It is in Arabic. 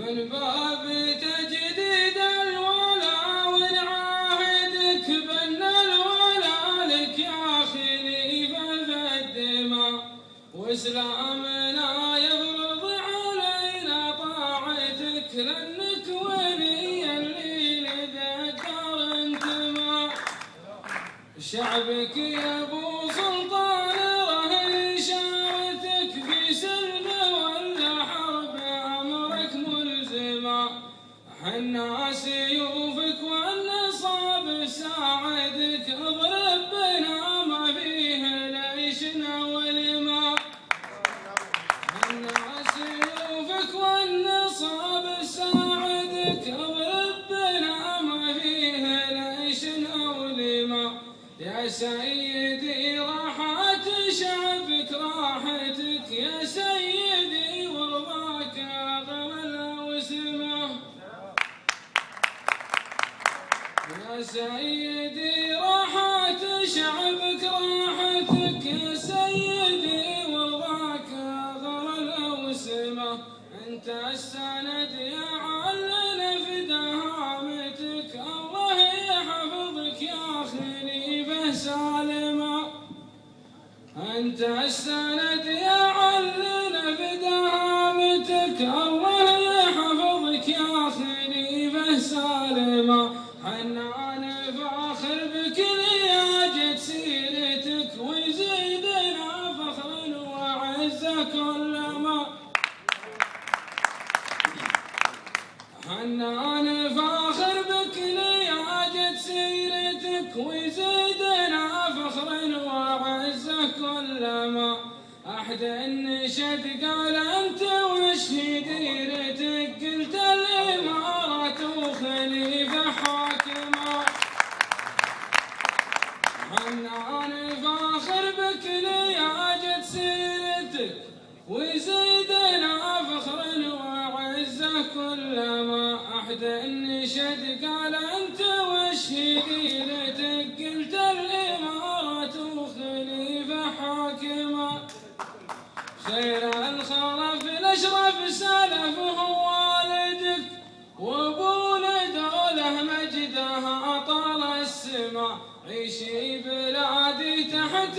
من باب تجديد الولا ونعاهدك بأن الولا لك يا خليفة في الدماء، وإسلامنا يفرض علينا طاعتك لأنك ولي اللي لذا الدار انتمى. شعبك يا ابو سلطان رهن شارتك في سلم ولا حرب امرك ملزمه، حنا سيوفك والنصاب ساعدك اضرب بنا ما فيه ليشنا ولما، حنا سيوفك والنصاب ساعدك اضرب بنا ما فيه ليشنا ولما. يا سيدي راحت شعبك راحتك يا سيدي ورضاك غمل وسمه، يا سيدي راحت شعبك راحتك يا سيدي ورضاك غمل وسمه. انت السند يا علنا في دهامتك الله يحفظك يا خليفة سالمة، أنت السند يا علنا في دهامتك الله يحفظك يا خليفة سالمة. حنا نفاخر بك لياجة سيرتك ويزيدنا فخرا وعزة كلما، حنا نفاخر بك لياجة سيرتك ويزيدنا فخرا وعزة كلما. أحد النشد قال أنت وش ديرتك قلت الإمارة وخليفة حاكمة، حنا نفاخر بك لياجة سيرتك ويزيدنا فخرا وعزة كلما. أحد النشد قال أنت وش ديرتك قلت الإمارة وخليفة حاكمة. خير الخلف الأشرف سلفه والدك وأبو لدوله مجدها طال السما، عيشي بلادي تحت